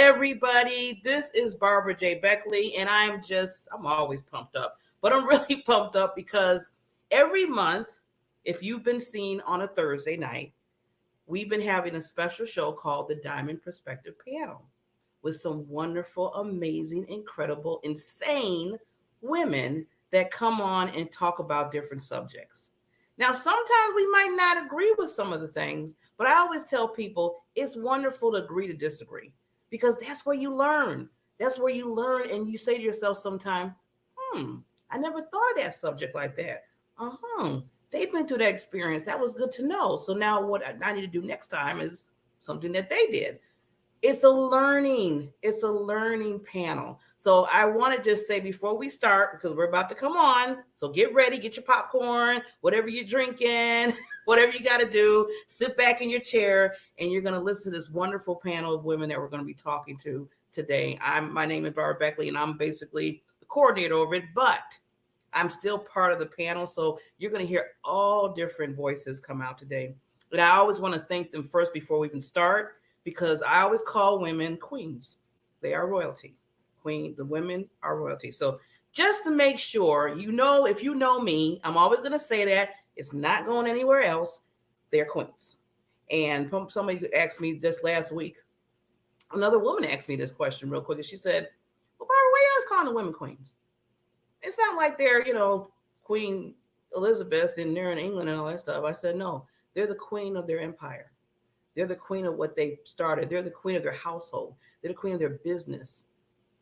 everybody. This is Barbara J. Beckley, and I'm always pumped up, but I'm really pumped up because every month, if you've been seen on a Thursday night, we've been having a special show called the Diamond Perspective Panel with some wonderful, amazing, incredible, insane women that come on and talk about different subjects. Now, sometimes we might not agree with some of the things, but I always tell people it's wonderful to agree to disagree because that's where you learn. That's where you learn and you say to yourself sometime, I never thought of that subject like that. They've been through that experience. That was good to know. So now what I need to do next time is something that they did. It's a learning panel. So I want to just say before we start, because we're about to come on, so get ready, get your popcorn, whatever you're drinking, whatever you got to do, sit back in your chair, and you're going to listen to this wonderful panel of women that we're going to be talking to today. My name is Barbara Beckley, and I'm basically the coordinator over it, but I'm still part of the panel. So you're going to hear all different voices come out today. And I always want to thank them first before we even start, because I always call women queens. They are royalty. The women are royalty. So just to make sure, if you know me, I'm always going to say that it's not going anywhere else. They're queens. And somebody asked me this last week, another woman asked me this question real quick. And she said, well, Barbara, why are you always calling the women queens? It's not like they're, Queen Elizabeth and they're in England and all that stuff. I said, no, they're the queen of their empire. They're the queen of what they started. They're the queen of their household. They're the queen of their business.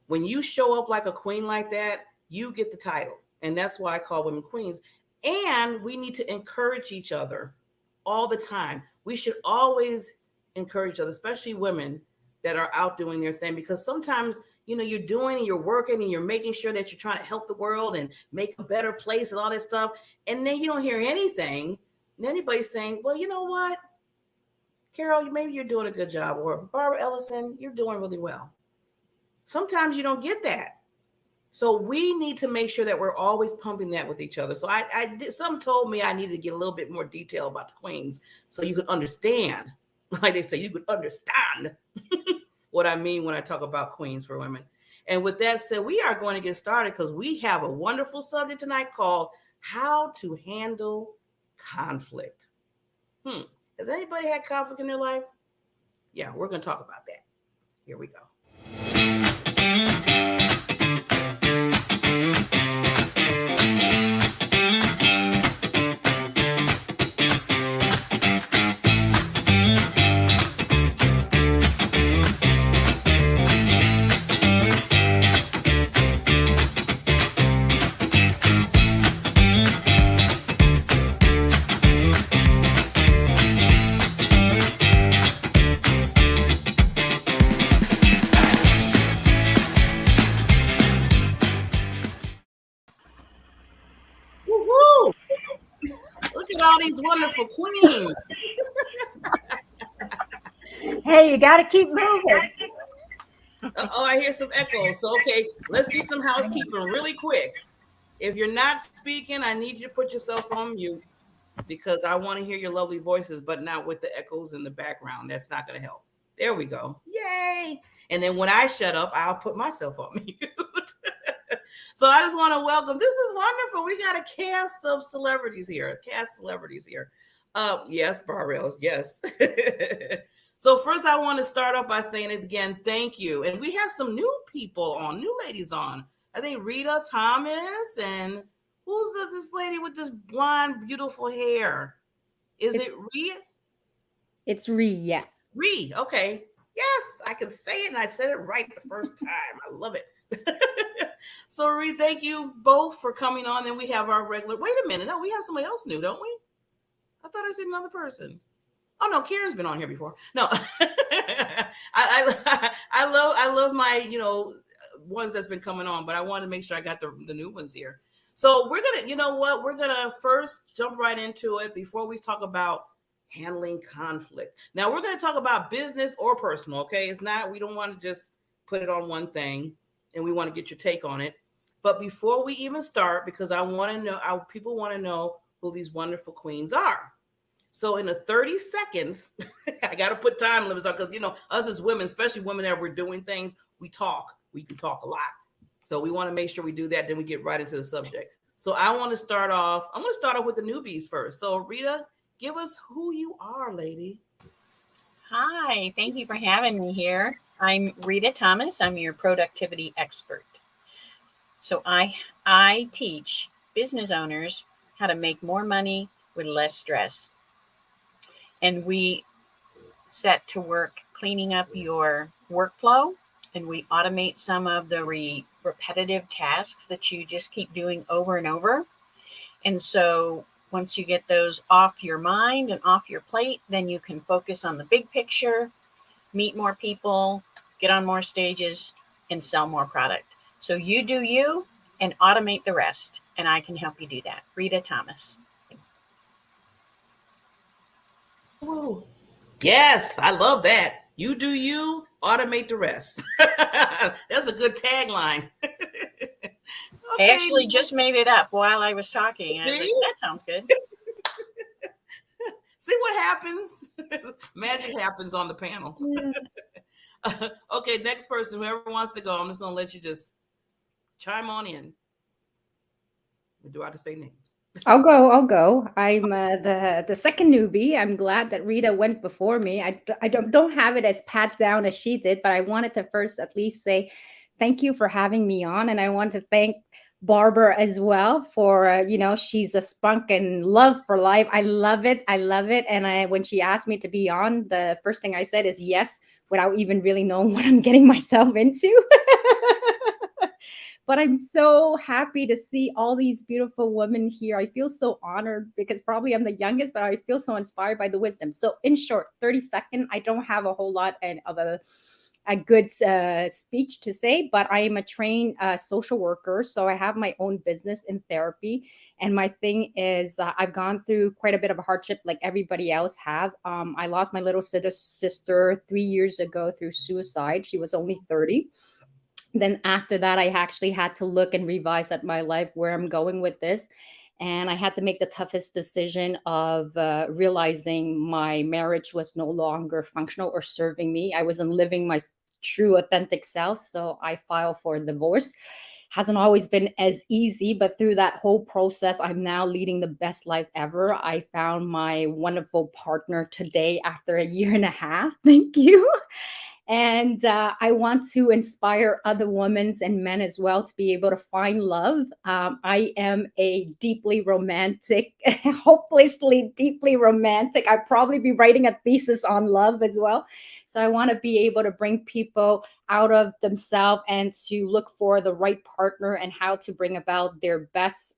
When you show up like a queen like that, you get the title. And that's why I call women queens. And we need to encourage each other all the time. We should always encourage each other, especially women that are out doing their thing, because sometimes, you're doing and you're working and you're making sure that you're trying to help the world and make a better place and all that stuff. And then you don't hear anything. And anybody's saying, well, you know what? Carroll, maybe you're doing a good job. Or Barbara Ellison, you're doing really well. Sometimes you don't get that. So we need to make sure that we're always pumping that with each other. So some told me I needed to get a little bit more detail about the queens so you could understand. Like they say, you could understand what I mean when I talk about queens for women. And with that said, we are going to get started because we have a wonderful subject tonight called How to Handle Conflict. Has anybody had conflict in their life? Yeah, we're going to talk about that. Here we go. These wonderful queens. Hey, you got to keep moving. I hear some echoes. So, okay, let's do some housekeeping really quick. If you're not speaking, I need you to put yourself on mute because I want to hear your lovely voices, but not with the echoes in the background. That's not going to help. There we go. Yay. And then when I shut up, I'll put myself on mute. So I just want to welcome. This is wonderful. We got a cast of celebrities here. Yes, Barbara. Yes. So first, I want to start off by saying it again. Thank you. And we have some new people on, new ladies on. I think Rita Thomas and who's this lady with this blonde, beautiful hair? Is it Rhea? It's Rhea. Rhea. Okay. Yes, I can say it, and I said it right the first time. I love it. So, Rhea, thank you both for coming on. And we have our regular. Wait a minute. No, we have somebody else new, don't we? I thought I said another person. Oh no, Karen's been on here before. No, I love my ones that's been coming on, but I wanted to make sure I got the new ones here. So we're gonna first jump right into it before we talk about handling conflict. Now we're gonna talk about business or personal. Okay, we don't want to just put it on one thing, and we want to get your take on it. But before we even start, because I want to know, people want to know who these wonderful queens are. So in the 30 seconds, I got to put time limits on because, us as women, especially women that we're doing things, we talk. We can talk a lot. So we want to make sure we do that. Then we get right into the subject. So I'm going to start off with the newbies first. So Rita, give us who you are, lady. Hi, thank you for having me here. I'm Rita Thomas. I'm your productivity expert. So I teach business owners how to make more money with less stress. And we set to work cleaning up your workflow, and we automate some of the repetitive tasks that you just keep doing over and over. And so once you get those off your mind and off your plate, then you can focus on the big picture, meet more people, get on more stages, and sell more product. So you do you and automate the rest. And I can help you do that. Rita Thomas. Ooh. Yes, I love that. You do you, automate the rest. That's a good tagline. I actually just made it up while I was talking. I was like, that sounds good. See what happens? Magic happens on the panel. Okay, next person, whoever wants to go, I'm just going to let you just chime on in. Do I have to say names? I'll go. I'm the second newbie. I'm glad that Rita went before me. I don't have it as pat down as she did, but I wanted to first at least say thank you for having me on, and I want to thank Barbara as well for she's a spunk and love for life. I love it. And when she asked me to be on, the first thing I said is yes, without even really knowing what I'm getting myself into. But I'm so happy to see all these beautiful women here. I feel so honored because probably I'm the youngest, but I feel so inspired by the wisdom. So in short, 30 seconds, I don't have a whole lot of a good speech to say, but I am a trained social worker. So I have my own business in therapy. And my thing is I've gone through quite a bit of a hardship like everybody else have. I lost my little sister 3 years ago through suicide. She was only 30. Then after that, I actually had to look and revise at my life where I'm going with this. And I had to make the toughest decision of realizing my marriage was no longer functional or serving me. I wasn't living my true, authentic self. So I filed for divorce. Hasn't always been as easy, but through that whole process, I'm now leading the best life ever. I found my wonderful partner today after a year and a half. Thank you. And I want to inspire other women and men as well to be able to find love. I am a deeply romantic, hopelessly deeply romantic. I'd probably be writing a thesis on love as well. So I want to be able to bring people out of themselves and to look for the right partner and how to bring about their best,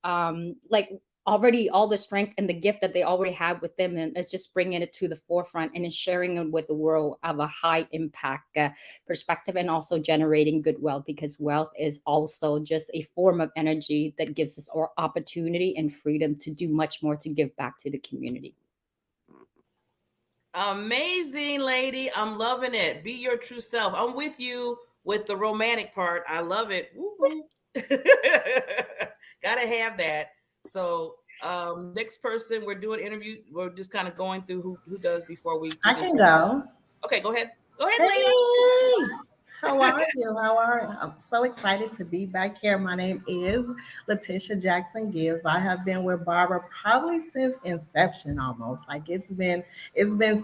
already all the strength and the gift that they already have with them, and it's just bringing it to the forefront and sharing it with the world of a high impact perspective, and also generating good wealth, because wealth is also just a form of energy that gives us our opportunity and freedom to do much more to give back to the community. Amazing, lady. I'm loving it. Be your true self. I'm with you with the romantic part. I love it. Gotta have that. So next person, we're doing interview. We're just kind of going through who does before we. I can go. Okay, go ahead. Go ahead, Hey, lady. how are you? How are you? I'm so excited to be back here. My name is Leticia Jackson Gibbs. I have been with Barbara probably since inception almost. Like it's been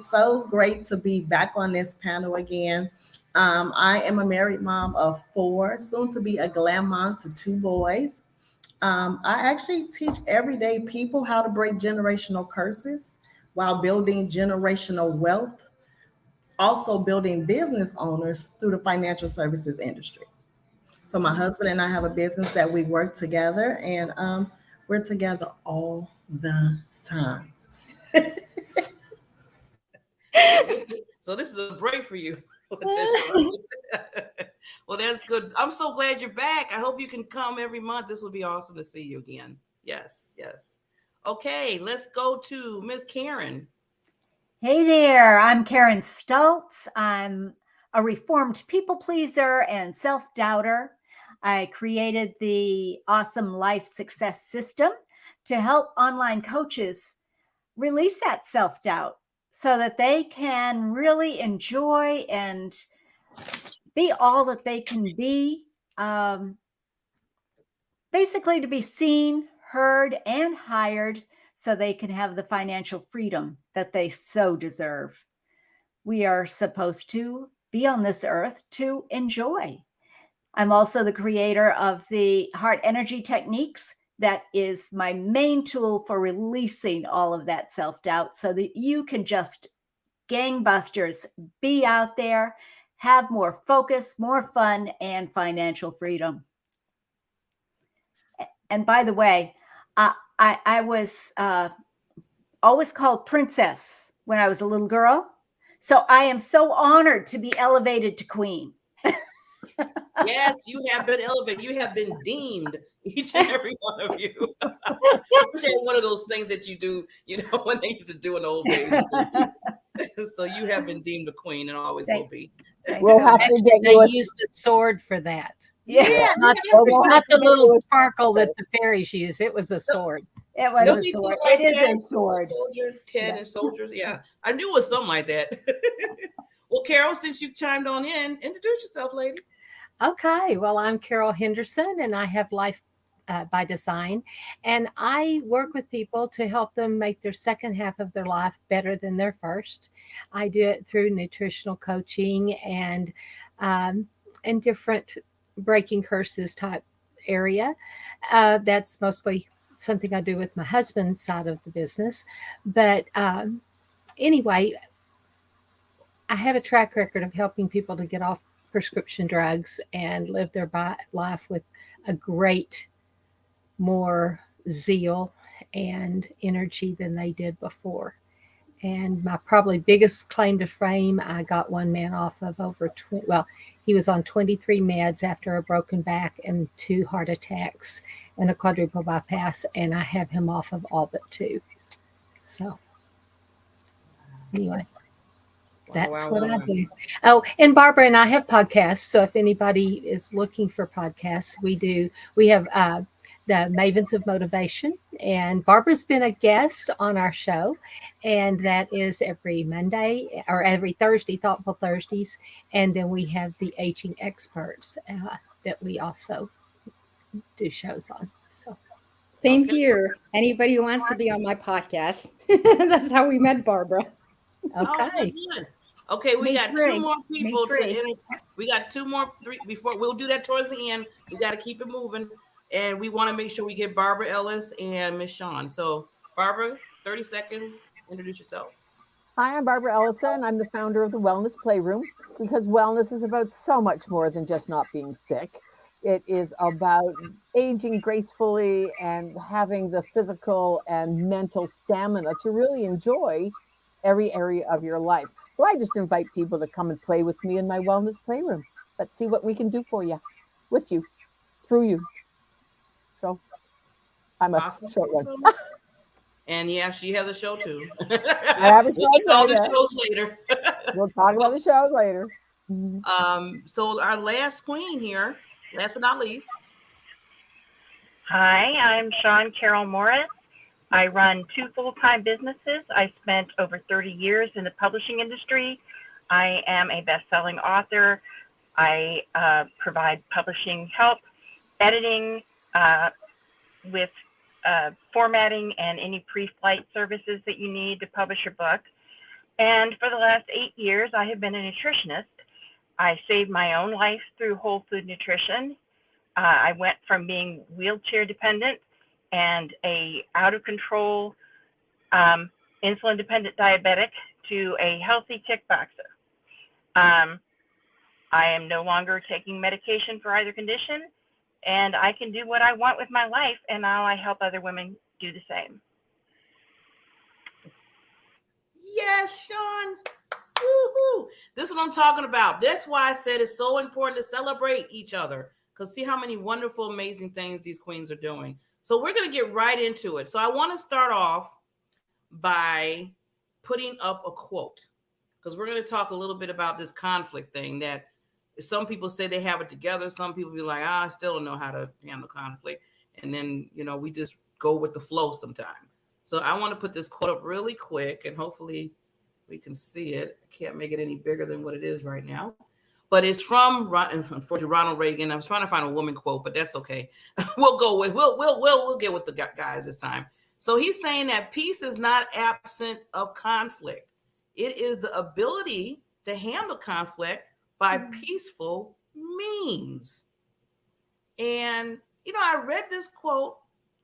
so great to be back on this panel again. I am a married mom of four, soon to be a glam mom to two boys. I actually teach everyday people how to break generational curses while building generational wealth, also building business owners through the financial services industry. So my husband and I have a business that we work together, and we're together all the time. So this is a break for you. Well, that's good. I'm so glad you're back. I hope you can come every month. This would be awesome to see you again. Yes, yes. Okay, let's go to Miss Karen. Hey there, I'm Karen Stoltz. I'm a reformed people pleaser and self doubter. I created the Awesome Life Success System to help online coaches release that self-doubt so that they can really enjoy and be all that they can be. Basically, to be seen, heard, and hired so they can have the financial freedom that they so deserve. We are supposed to be on this earth to enjoy. I'm also the creator of the Heart Energy Techniques. That is my main tool for releasing all of that self-doubt so that you can just gangbusters, be out there, have more focus, more fun, and financial freedom. And by the way, I was always called Princess when I was a little girl. So I am so honored to be elevated to Queen. Yes, you have been elevated. You have been deemed, each and every one of you. Which ain't one of those things that you do, when they used to do in the old days. So you have been deemed a queen and always will be. We'll have to get They you a used a sword for that. Yeah. Not, we'll have not to the get little you a- sparkle that the fairies use. It was a sword. It was Don't a they do sword. like It is that? a sword. Soldiers, Ken Yeah. and soldiers. Yeah, I knew it was something like that. Well, Carol, since you chimed on in, introduce yourself, lady. Okay, well, I'm Carroll Henderson, and I have Life by Design, and I work with people to help them make their second half of their life better than their first. I do it through nutritional coaching and different breaking curses type area. That's mostly something I do with my husband's side of the business, but anyway, I have a track record of helping people to get off prescription drugs and live their life with a great more zeal and energy than they did before. And my probably biggest claim to fame, I got one man off of over 20, well, he was on 23 meds after a broken back and 2 heart attacks and a quadruple bypass, and I have him off of all but 2. So anyway. That's what I do. Oh, and Barbara and I have podcasts. So if anybody is looking for podcasts, we have the Mavens of Motivation. And Barbara's been a guest on our show. And that is every Monday or every Thursday, Thoughtful Thursdays. And then we have the Aging Experts that we also do shows on. So. Same here. Anybody who wants to be on my podcast. That's how we met Barbara. Okay. Good. Okay, we got 2 more people to enter. We got 3 before we'll do that towards the end. We got to keep it moving, and we want to make sure we get Barbara Ellis and Miss Shawn. So, Barbara, 30 seconds. Introduce yourself. Hi, I'm Barbara Ellison. I'm the founder of the Wellness Playroom, because wellness is about so much more than just not being sick. It is about aging gracefully and having the physical and mental stamina to really enjoy every area of your life. So I just invite people to come and play with me in my Wellness Playroom. Let's see what we can do for you, with you, through you. So I'm a short one. And yeah, she has a show too. I have a show. We'll talk the shows later. We'll talk about the shows later. So our last queen here, last but not least. Hi, I'm Shawn Carroll Morris. I run 2 full-time businesses. I spent over 30 years in the publishing industry. I am a best-selling author. I provide publishing help, editing, with formatting and any pre-flight services that you need to publish your book. And for the last 8 years, I have been a nutritionist. I saved my own life through whole food nutrition. I went from being wheelchair dependent and a out of control insulin dependent diabetic to a healthy kickboxer. I am no longer taking medication for either condition, and I can do what I want with my life, and now I help other women do the same. Yes, Shawn. Woo-hoo. This is what I'm talking about. That's why I said it's so important to celebrate each other, because see how many wonderful, amazing things these queens are doing. So we're going to get right into it. So I want to start off by putting up a quote, because we're going to talk a little bit about this conflict thing that some people say they have it together. Some people be like, I still don't know how to handle conflict. And then, we just go with the flow sometimes. So I want to put this quote up really quick, and hopefully we can see it. I can't make it any bigger than what it is right now. But it's from, unfortunately, Ronald Reagan. I was trying to find a woman quote, but that's okay. We'll get with the guys this time. So he's saying that peace is not absent of conflict. It is the ability to handle conflict by peaceful means. And, I read this quote.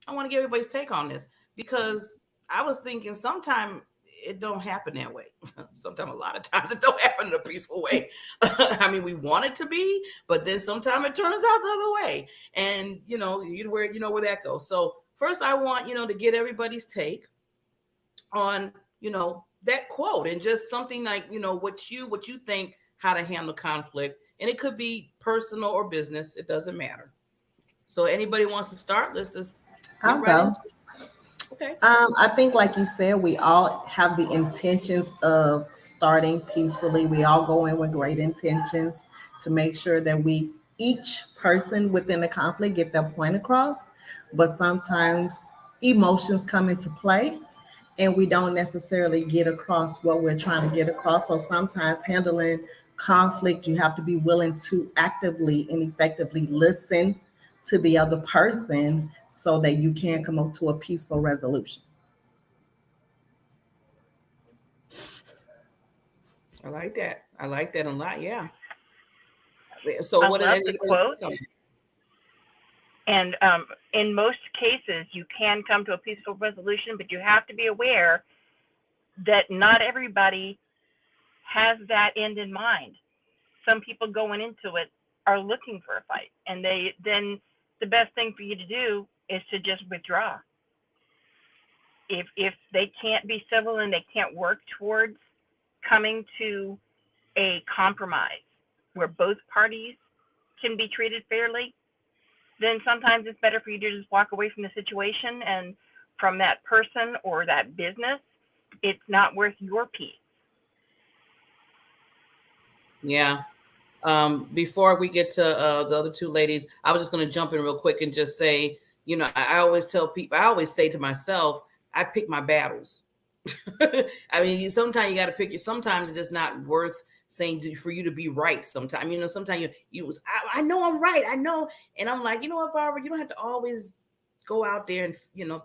I want to get everybody's take on this because I was thinking sometimes it don't happen that way. Sometimes, a lot of times, it don't happen in a peaceful way. I mean, we want it to be, but then sometimes it turns out the other way. And, you know where that goes. So first I want, to get everybody's take on, that quote and just something like, what you think how to handle conflict. And it could be personal or business. It doesn't matter. So anybody wants to start? Let's just I'll go. Okay. I think, like you said, we all have the intentions of starting peacefully. We all go in with great intentions to make sure that each person within the conflict get their point across. But sometimes emotions come into play and we don't necessarily get across what we're trying to get across. So sometimes handling conflict, you have to be willing to actively and effectively listen to the other person so that you can come up to a peaceful resolution. I like that. I like that a lot. Yeah. So I what love did the anybody quote. And in most cases, you can come to a peaceful resolution, but you have to be aware that not everybody has that end in mind. Some people going into it are looking for a fight, and then the best thing for you to do is to just withdraw. If they can't be civil and they can't work towards coming to a compromise where both parties can be treated fairly, then sometimes it's better for you to just walk away from the situation and from that person or that business. It's not worth your peace. Yeah. Before we get to the other two ladies, I was just going to jump in real quick and just say, I always tell people, I always say to myself, I pick my battles. I mean, sometimes you got to pick sometimes it's just not worth saying for you to be right. Sometimes, sometimes I know I'm right. I know. And I'm like, you know what, Barbara, you don't have to always go out there and,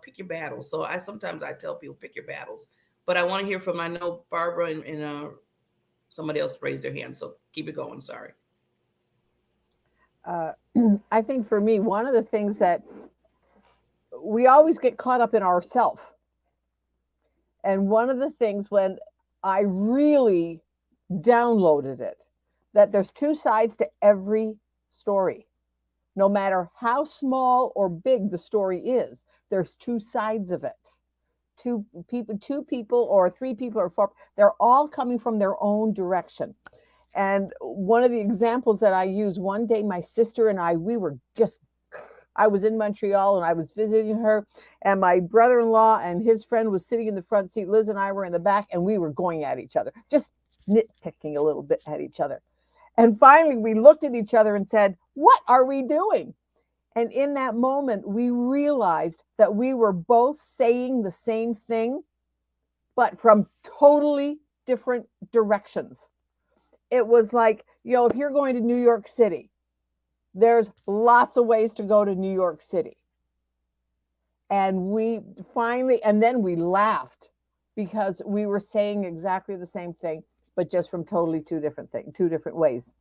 pick your battles. So sometimes I tell people, pick your battles, but I want to hear from, I know Barbara and somebody else raised their hand. So keep it going. Sorry. I think for me, one of the things that we always get caught up in ourselves. And one of the things when I really downloaded it, that there's two sides to every story. No matter how small or big the story is, there's two sides of it. Two people or three people or four, they're all coming from their own direction. And one of the examples that I use, one day my sister and I was in Montreal and I was visiting her, and my brother-in-law and his friend was sitting in the front seat. Liz and I were in the back, and we were going at each other, just nitpicking a little bit at each other. And finally we looked at each other and said, what are we doing? And in that moment, we realized that we were both saying the same thing, but from totally different directions. It was like, if you're going to New York City, there's lots of ways to go to New York City. And then we laughed because we were saying exactly the same thing, but just from totally two different ways.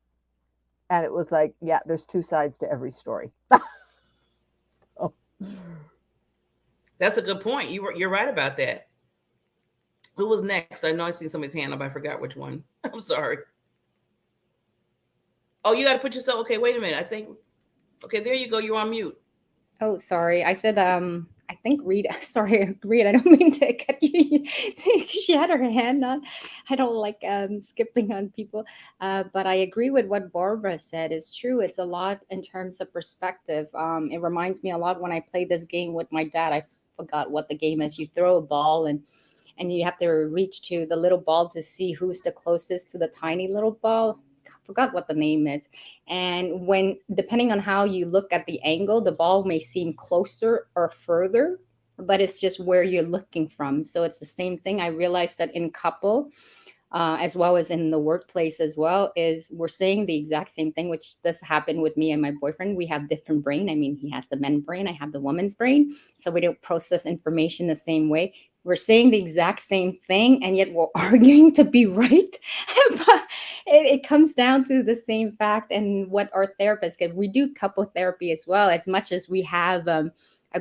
And it was like, yeah, there's two sides to every story. Oh. That's a good point. You're right about that. Who was next? I know I see somebody's hand up. I forgot which one. I'm sorry. Oh, you got to put yourself. Okay, wait a minute. Okay, there you go. You're on mute. Oh, sorry. I said, I think Rita. Sorry, Rita. I don't mean to cut you. She had her hand on. I don't like skipping on people, but I agree with what Barbara said. It's true. It's a lot in terms of perspective. It reminds me a lot when I played this game with my dad. I forgot what the game is. You throw a ball and you have to reach to the little ball to see who's the closest to the tiny little ball. I forgot what the name is. And depending on how you look at the angle, the ball may seem closer or further but it's just where you're looking from. So it's the same thing. I realized that in couple, as well as in the workplace as well, is we're saying the exact same thing, which does happen with me and my boyfriend. We have different brain. I mean, he has the men's brain, I have the woman's brain. So we don't process information the same way. We're saying the exact same thing, and yet we're arguing to be right. But it comes down to the same fact. And what our therapists get, we do couple therapy as well, as much as we have a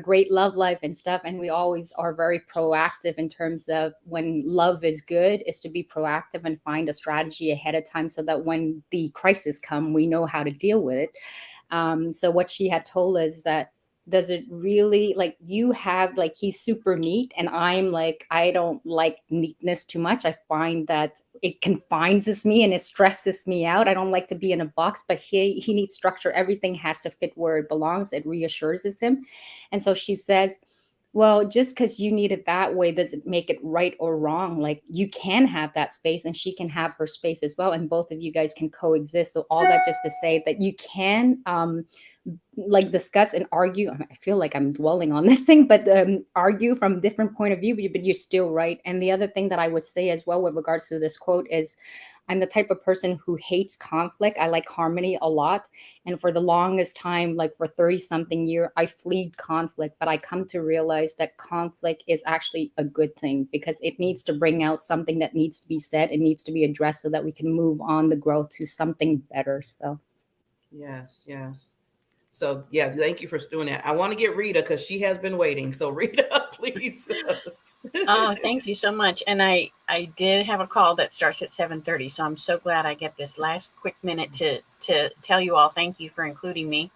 great love life and stuff. And we always are very proactive in terms of when love is good, is to be proactive and find a strategy ahead of time so that when the crisis come, we know how to deal with it. So what she had told us that, does it really, like, you have, like, he's super neat and I'm like, I don't like neatness too much. I find that it confines me and it stresses me out. I don't like to be in a box, but he needs structure. Everything has to fit where it belongs. It reassures him. And so she says, well, just because you need it that way doesn't make it right or wrong. Like, you can have that space and she can have her space as well, and both of you guys can coexist. So all that just to say that you can like discuss and argue. I feel like I'm dwelling on this thing, but argue from different point of view, but you're still right. And the other thing that I would say as well with regards to this quote is, I'm the type of person who hates conflict. I like harmony a lot. And for the longest time, like for 30 something year, I fled conflict, but I come to realize that conflict is actually a good thing because it needs to bring out something that needs to be said. It needs to be addressed so that we can move on the growth to something better. So Yes, yes. So yeah, thank you for doing that. I want to get Rita because she has been waiting. So Rita, please. Oh, thank you so much. And I did have a call that starts at 7:30, so I'm so glad I get this last quick minute to tell you all thank you for including me.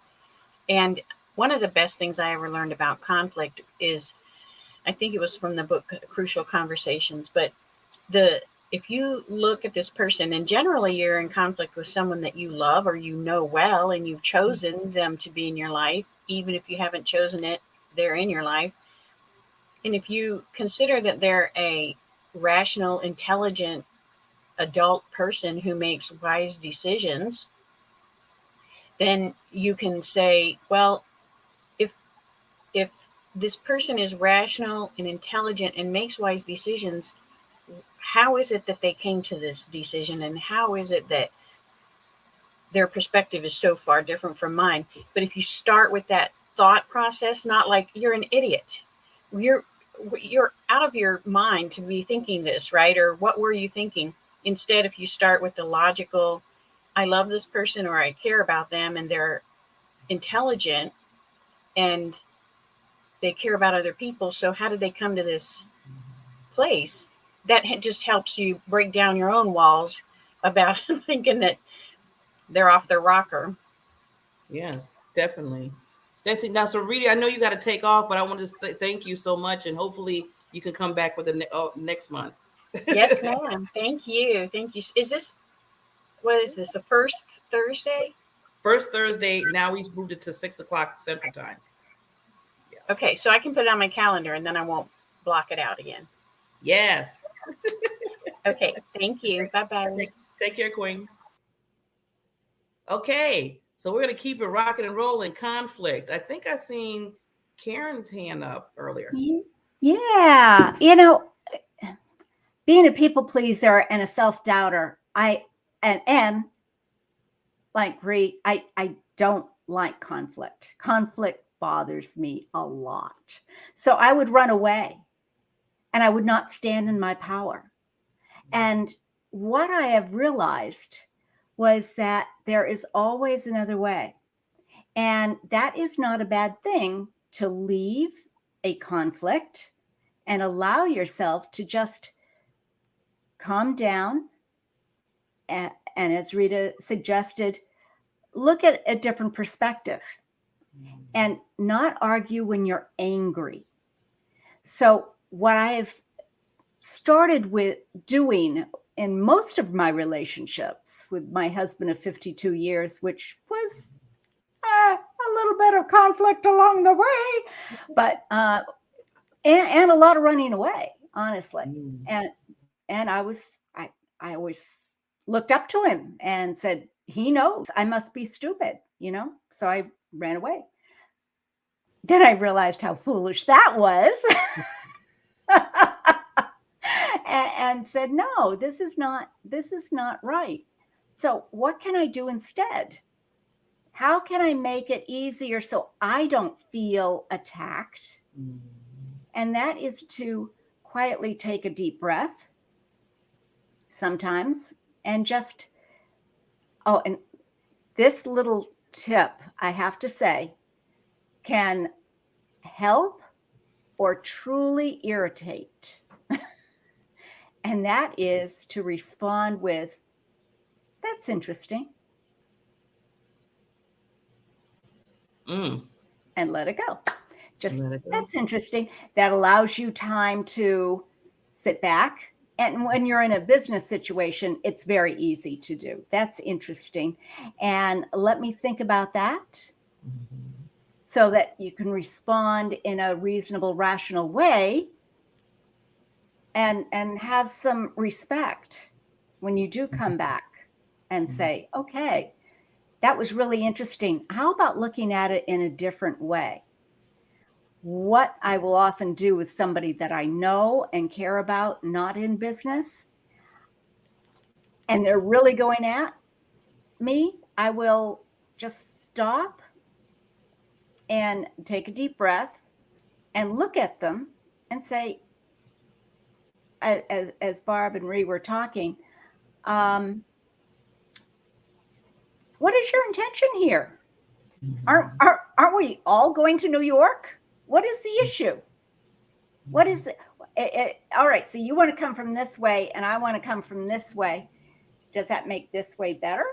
And one of the best things I ever learned about conflict is, I think it was from the book Crucial Conversations, but if you look at this person, and generally you're in conflict with someone that you love or you know well, and you've chosen them to be in your life, even if you haven't chosen it, they're in your life. And if you consider that they're a rational, intelligent adult person who makes wise decisions, then you can say, well, if this person is rational and intelligent and makes wise decisions, how is it that they came to this decision, and how is it that their perspective is so far different from mine? But if you start with that thought process, not like you're an idiot, you're out of your mind to be thinking this, right? Or what were you thinking? Instead, if you start with the logical, I love this person or I care about them and they're intelligent and they care about other people, so how did they come to this place? That just helps you break down your own walls about thinking that they're off their rocker. Yes, definitely. That's it. Now, so Rita, I know you got to take off, but I want to thank you so much, and hopefully you can come back with the next month. Yes, ma'am. Thank you. Thank you. What is this? The first Thursday? First Thursday. Now we've moved it to 6:00 Central Time. Yeah. Okay, so I can put it on my calendar, and then I won't block it out again. Yes. Okay. Thank you. Bye-bye. Take care, Queen. Okay. So we're going to keep it rocking and rolling. Conflict. I think I seen Karen's hand up earlier. Yeah. Being a people pleaser and a self-doubter, and like Reed, I don't like conflict. Conflict bothers me a lot. So I would run away and I would not stand in my power. And what I have realized was that there is always another way. And that is not a bad thing, to leave a conflict and allow yourself to just calm down. And as Rita suggested, look at a different perspective and not argue when you're angry. So what I have started with doing in most of my relationships with my husband of 52 years, which was a little bit of conflict along the way, but and a lot of running away, honestly. And I always looked up to him and said, he knows I must be stupid, so I ran away. Then I realized how foolish that was. And said, no, this is not right. So what can I do instead? How can I make it easier so I don't feel attacked? And that is to quietly take a deep breath sometimes and just, and this little tip, I have to say, can help or truly irritate. And that is to respond with, that's interesting. And let it go. Just, that's interesting. That allows you time to sit back. And when you're in a business situation, it's very easy to do. That's interesting. And let me think about that so that you can respond in a reasonable, rational way and have some respect when you do come back and say, okay, that was really interesting. How about looking at it in a different way? What I will often do with somebody that I know and care about, not in business, and they're really going at me, I will just stop and take a deep breath and look at them and say, as Barb and Ree were talking, what is your intention here? Aren't we all going to New York? What is the issue? What is it? All right, so you want to come from this way and I want to come from this way. Does that make this way better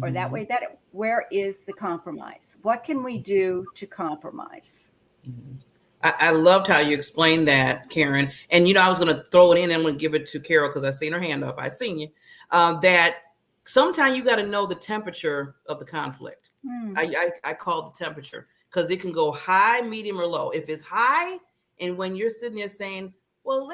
or that way better? Where is the compromise? What can we do to compromise? I loved how you explained that, Karen. And, I was going to throw it in and I'm going to give it to Carroll because I seen her hand up. I seen you. That sometimes you got to know the temperature of the conflict. I call the temperature because it can go high, medium, or low. If it's high, and when you're sitting there saying, well,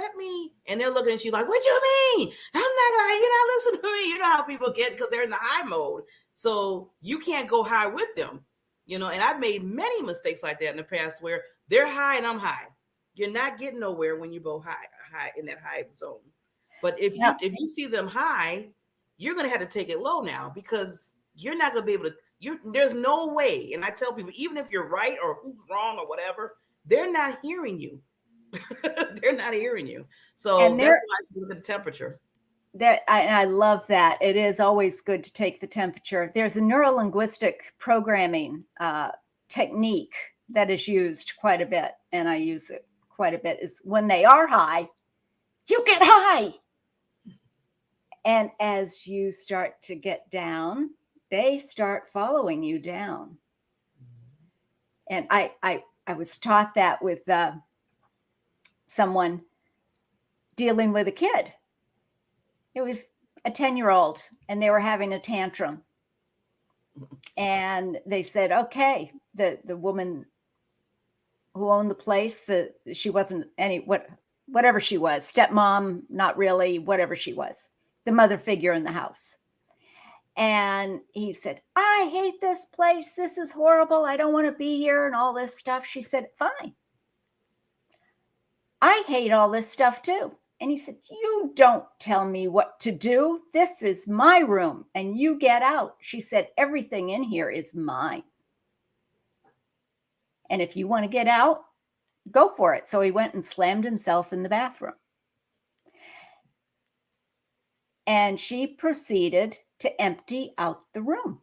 and they're looking at you like, what you mean? I'm not going to, you're not listening to me. You know how people get because they're in the high mode. So you can't go high with them. And I've made many mistakes like that in the past where they're high and I'm high. You're not getting nowhere when you go high in that high zone. But if you see them high, you're going to have to take it low now because you're not going to be able to, there's no way. And I tell people, even if you're right or who's wrong or whatever, they're not hearing you. They're not hearing you. So that's why I see the temperature. I love that. It is always good to take the temperature. There's a neuro-linguistic programming technique that is used quite a bit, and I use it quite a bit, is when they are high, you get high. And as you start to get down, they start following you down. And I was taught that with someone dealing with a kid. It was a 10-year-old and they were having a tantrum. And they said, okay, the woman who owned the place, she wasn't whatever she was, stepmom, not really, whatever she was, the mother figure in the house. And he said, I hate this place. This is horrible. I don't want to be here and all this stuff. She said, fine. I hate all this stuff too. And he said, you don't tell me what to do. This is my room and you get out. She said, everything in here is mine. And if you want to get out, go for it. So he went and slammed himself in the bathroom. And she proceeded to empty out the room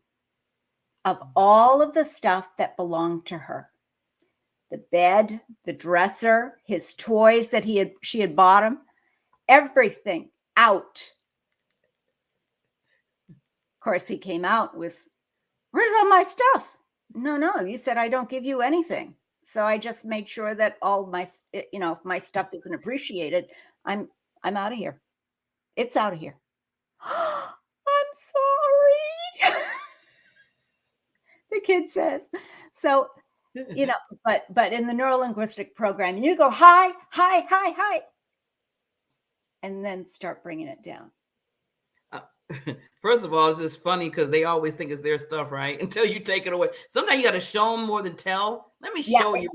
of all of the stuff that belonged to her. The bed, the dresser, his toys that she had bought him, everything out. Of course, he came out with, where's all my stuff? No, you said I don't give you anything. So I just made sure that all my, if my stuff isn't appreciated, I'm out of here. It's out of here. I'm sorry. The kid says. So, but in the neuro-linguistic program, you go high, high, high, high, and then start bringing it down. First of all, it's just funny because they always think it's their stuff, right? Until you take it away. Sometimes you got to show them more than tell. Let me Yeah, show you.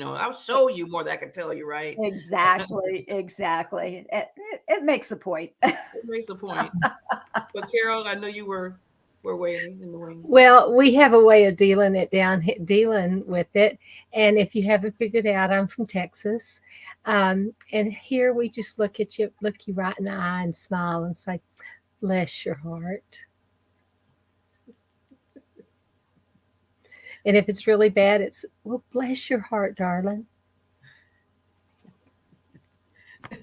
I'll show you more than I can tell you, right? exactly. Exactly. It makes the point. It makes a point. But Carol, I know you were waiting in the wings. Well, we have a way of dealing with it. And if you haven't figured out, I'm from Texas. And here we just look you right in the eye and smile and say, bless your heart. And if it's really bad, it's, well, bless your heart, darling.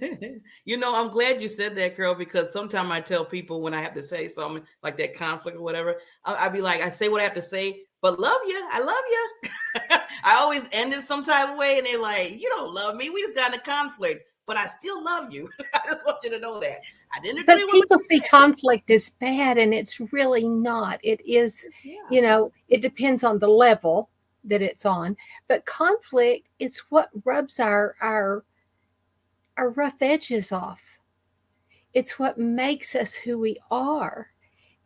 I'm glad you said that, Carol, because sometimes I tell people when I have to say something like that conflict or whatever, I be like, I say what I have to say, but love you. I love you. I always end it some type of way, and they're like, you don't love me. We just got in a conflict, but I still love you. I just want you to know that. I didn't agree But with people see conflict as bad, and it's really not. It is, it depends on the level that it's on. But conflict is what rubs our rough edges off. It's what makes us who we are.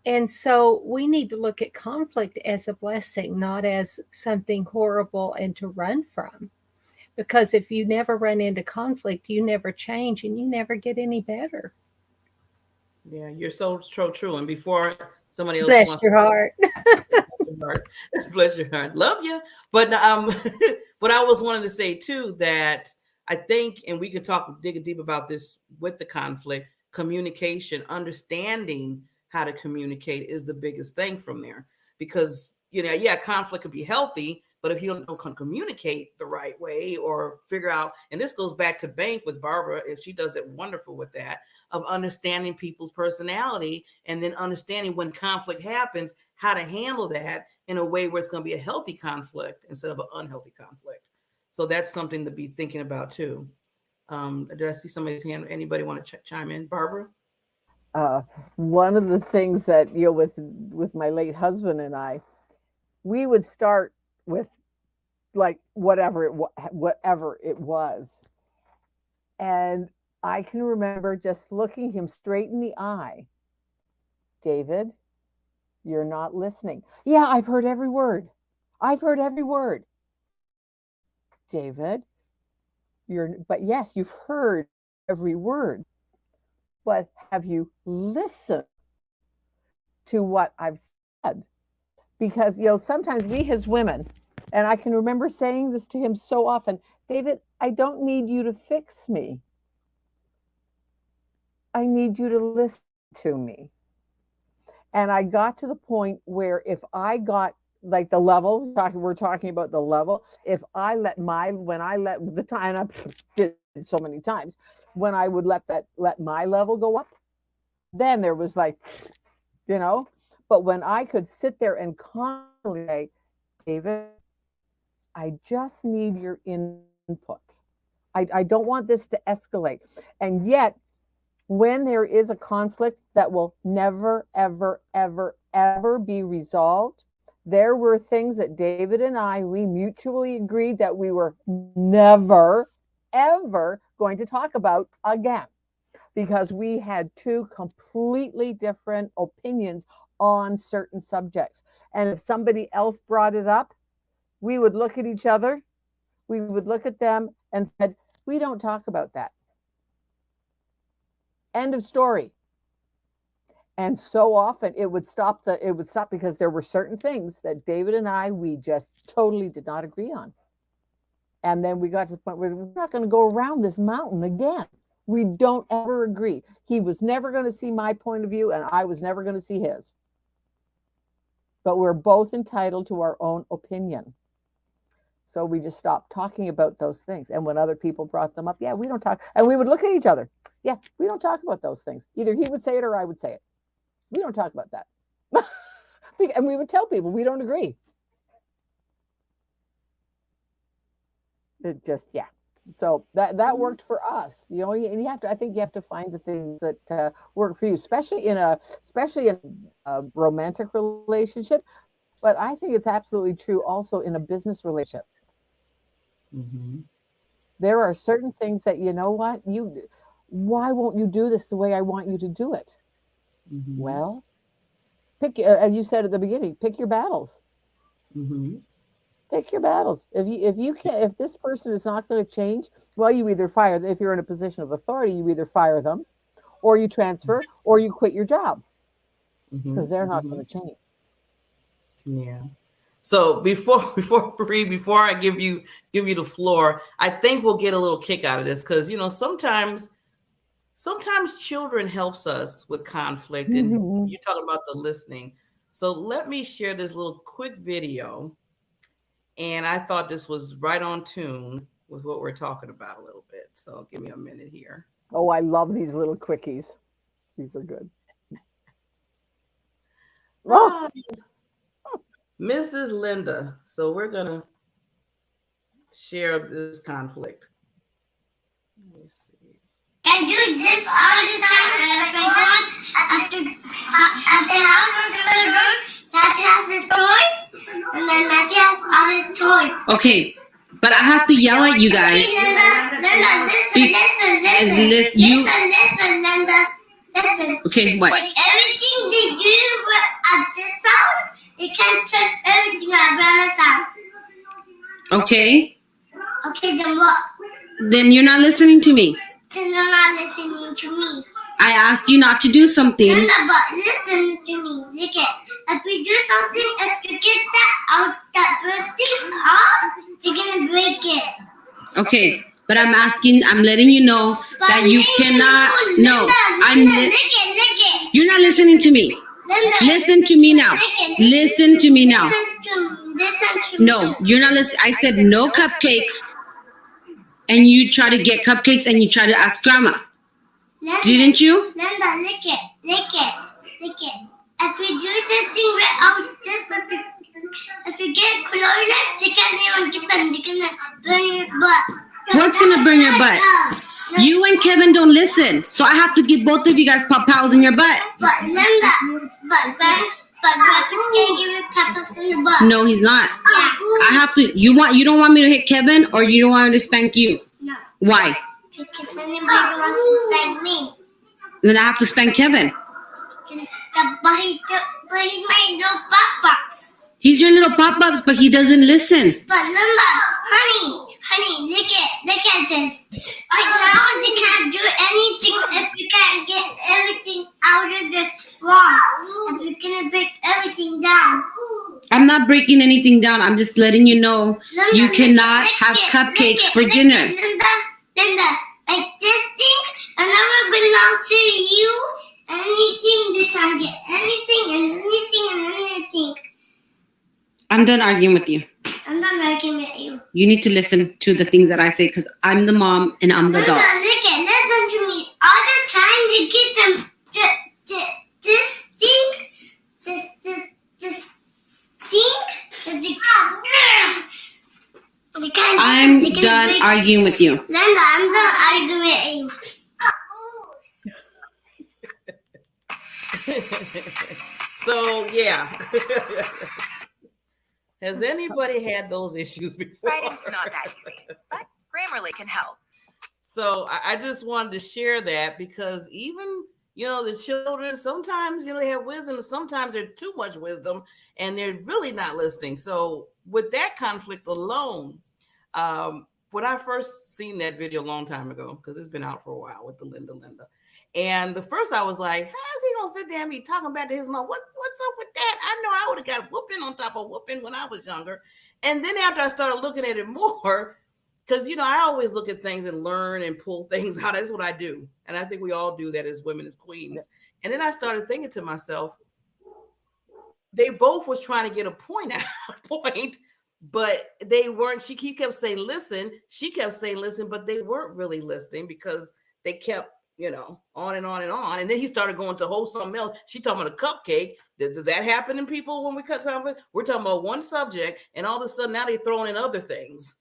And so we need to look at conflict as a blessing, not as something horrible and to run from. Because if you never run into conflict, you never change and you never get any better. Yeah, you're so true. And before somebody else Bless wants your to heart. bless your heart, love you. But but I was wanting to say too that I think, and we could dig deep about this with the conflict, communication, understanding how to communicate is the biggest thing from there. Because conflict could be healthy, but if you don't communicate the right way or figure out, and this goes back to bank with Barbara, if she does it wonderful with that, of understanding people's personality and then understanding when conflict happens, how to handle that in a way where it's going to be a healthy conflict instead of an unhealthy conflict. So that's something to be thinking about too. Did I see somebody's hand? Anybody want to chime in? Barbara? One of the things that with my late husband and I, we would start with like whatever it was, and I can remember just looking him straight in the eye. David, you're not listening. Yeah, I've heard every word. David, but yes, you've heard every word. But have you listened to what I've said? Because, sometimes we as women, and I can remember saying this to him so often, David, I don't need you to fix me. I need you to listen to me. And I got to the point where if I got like the level, we're talking about the level, when I let the time, I did it so many times, when I would let my level go up, then there was like, but when I could sit there and calmly say, David, I just need your input. I don't want this to escalate. And yet, when there is a conflict that will never, ever, ever, ever be resolved, there were things that David and we mutually agreed that we were never, ever going to talk about again, because we had two completely different opinions on certain subjects. And if somebody else brought it up, we would look at each other, we would look at them and said, we don't talk about that. End of story. And so often it would stop because there were certain things that David and we just totally did not agree on. And then we got to the point where we're not going to go around this mountain again. We don't ever agree. He was never going to see my point of view and I was never going to see his. But we're both entitled to our own opinion. So we just stopped talking about those things. And when other people brought them up, yeah, we don't talk. And we would look at each other. Yeah, we don't talk about those things. Either he would say it or I would say it. We don't talk about that. And we would tell people we don't agree. It just, yeah. So that worked for us, and I think you have to find the things that work for you, especially in a romantic relationship. But I think it's absolutely true also in a business relationship. Mm-hmm. There are certain things that, why won't you do this the way I want you to do it? Mhm. Well, and you said at the beginning, pick your battles. Mhm. Pick your battles. If this person is not going to change, well, you either fire them. If you're in a position of authority, you either fire them, or you transfer, or you quit your job because Mhm. they're not Mhm. going to change. Yeah. So before I give you the floor, I think we'll get a little kick out of this because sometimes children helps us with conflict, and Mhm. you're talking about the listening. So let me share this little quick video, and I thought this was right on tune with what we're talking about a little bit. So give me a minute here. Oh, I love these little quickies. These are good. Oh, Mrs. Linda. So we're gonna share this conflict. Let me see. I do this all the time. At the house with the little girl, Matthew has his toys, and then Matthew has all his toys. Okay, but I have to yell at you guys. Please, Linda, listen, Linda. Listen. Okay, what? Like everything they do at this house, they can't trust everything at Grandma's house. Okay. Okay, then what? Then you're not listening to me. Then you're not listening to me. I asked you not to do something. Linda, but listen to me. Look at, if we do something, if you get that thing off, you're gonna break it. Okay, but I'm letting you know that you cannot. No, Lick it. You're not listening to me. Linda, Listen to me now. Listen to me now. Listen to me. No, you're not listening. I said no cupcakes, and you try to get cupcakes, and you try to ask Grandma. Linda, Didn't you? Linda, lick it. If we do something right out this, if you get close, you can't even get them. You're gonna burn your butt. What's gonna burn your butt? No. You and Kevin don't listen, so I have to give both of you guys pop-pows in your butt. But Linda, Grandpa's gonna give you peppers in the butt. No, he's not. Yeah. I have to. You don't want me to hit Kevin, or you don't want me to spank you? No. Why? Because anybody wants to spank me. Then I have to spank Kevin. But he's my little pop-ups. He's your little pop-ups, but he doesn't listen. But Linda, honey, look at this. Right now, you can't do anything if you can't get everything out of the wall. If you're gonna break everything down. I'm not breaking anything down. I'm just letting you know Linda, you cannot lick have it, cupcakes lick for it, dinner. Linda, like this thing, I never belong to you. Anything, you can get anything. I'm done arguing with you. I'm not arguing with you. You need to listen to the things that I say because I'm the mom and I'm the Linda, adult. listen to me. All the time you get them, this thing, I'm done arguing with you. Linda, I'm done arguing with you. So, yeah. Has anybody had those issues before? Writing's not that easy, but Grammarly can help. So I just wanted to share that because even, the children, sometimes, they have wisdom. Sometimes they're too much wisdom and they're really not listening. So with that conflict alone, when I first seen that video a long time ago, because it's been out for a while with the Linda. And the first I was like, how's he going to sit there and be talking back to his mom? What's up with that? I know I would have got whooping on top of whooping when I was younger. And then after I started looking at it more, because, I always look at things and learn and pull things out. That's what I do. And I think we all do that as women, as queens. And then I started thinking to myself, they both was trying to get a point, but they weren't. She kept saying, listen. She kept saying, listen, but they weren't really listening because they kept, on and on and on. And then he started going to whole something else. She talking about a cupcake. Does that happen in people when we cut time? We're talking about one subject, and all of a sudden now they're throwing in other things.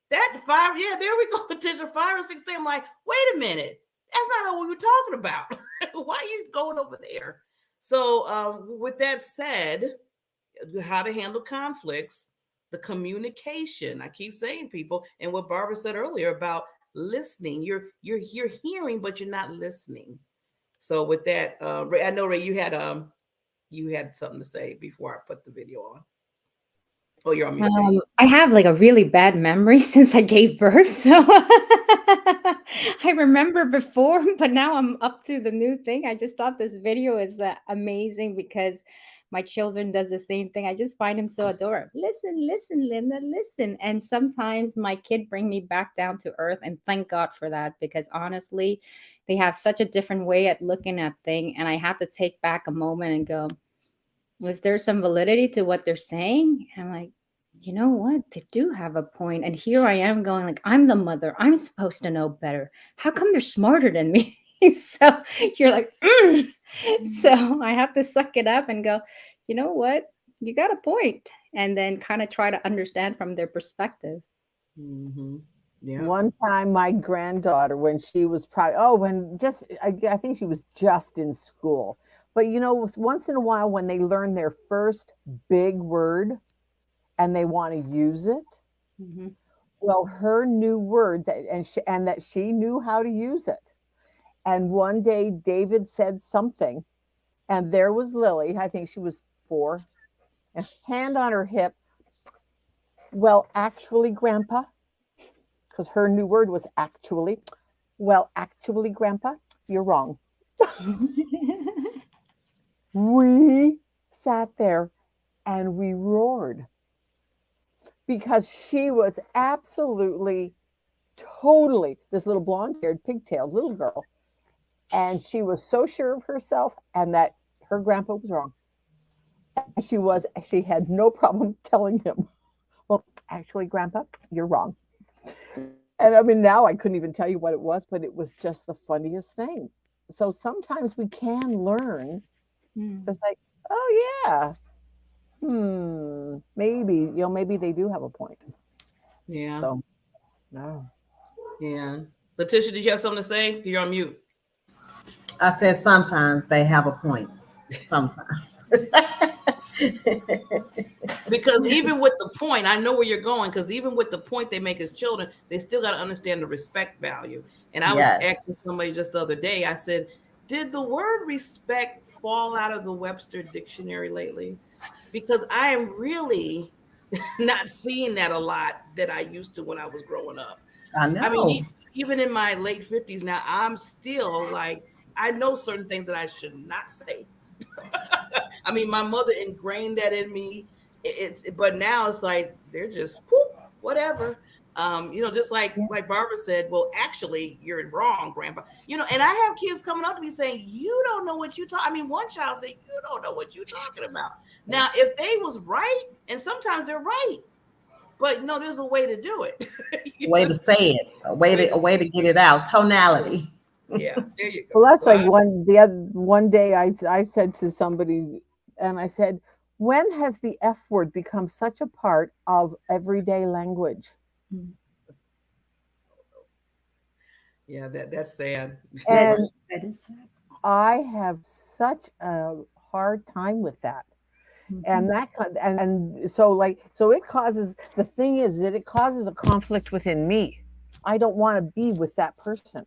That 5, yeah, there we go, Leticia, 5 or 6 days. I'm like, wait a minute, that's not what we were talking about. Why are you going over there? So with that said, how to handle conflicts, the communication. I keep saying, people, and what Barbara said earlier about listening. You're hearing, but you're not listening. So with that, Ray, I know Ray, you had something to say before I put the video on. Oh, you're on mute. Ray. I have like a really bad memory since I gave birth. So I remember before, but now I'm up to the new thing. I just thought this video is amazing because my children does the same thing. I just find him so adorable. Listen, listen, Linda, listen. And sometimes my kid bring me back down to earth, and thank God for that, because honestly, they have such a different way at looking at things, and I have to take back a moment and go, was there some validity to what they're saying? And I'm like, you know what? They do have a point. And here I am going like, I'm the mother. I'm supposed to know better. How come they're smarter than me? So you're like, "Mm." So I have to suck it up and go, you know what? You got a point. And then kind of try to understand from their perspective. Mm-hmm. Yeah. One time, my granddaughter, when she was probably, I think she was just in school. But you know, once in a while, when they learn their first big word and they want to use it, Mm-hmm. well, her new word that she knew how to use it. And one day, David said something, and there was Lily. I think she was 4, and hand on her hip. Well, actually, Grandpa, because her new word was actually. Well, actually, Grandpa, you're wrong. We sat there and we roared because she was absolutely, totally this little blonde-haired, pigtailed little girl. And she was so sure of herself and that her grandpa was wrong. She had no problem telling him, well, actually, Grandpa, you're wrong. And I mean, now I couldn't even tell you what it was, but it was just the funniest thing. So sometimes we can learn. It's like, oh yeah, maybe, maybe they do have a point. Yeah. So, no. Yeah. Leticia, did you have something to say? You're on mute. I said sometimes they have a point. Sometimes. Because even with the point, I know where you're going, because even with the point they make as children, they still got to understand the respect value. And I was asking somebody just the other day, I said, did the word respect fall out of the Webster dictionary lately? Because I am really not seeing that a lot that I used to when I was growing up. I know. I mean, even in my late 50s now, I'm still like, I know certain things that I should not say. I mean, my mother ingrained that in me. But now it's like they're just whoop, whatever. Just like Barbara said, well, actually, you're wrong, Grandpa. And I have kids coming up to me saying, you don't know what you talk. I mean, one child said, you don't know what you're talking about. Now, if they was right, and sometimes they're right, but no, there's a way to do it. To say it, a way to get it out. Tonality. Yeah, there you go. Well, that's like one day I said to somebody, and I said, when has the F word become such a part of everyday language? Yeah, that's sad. And That is sad. I have such a hard time with that. And so it causes, the thing is that it causes a conflict within me. I don't want to be with that person.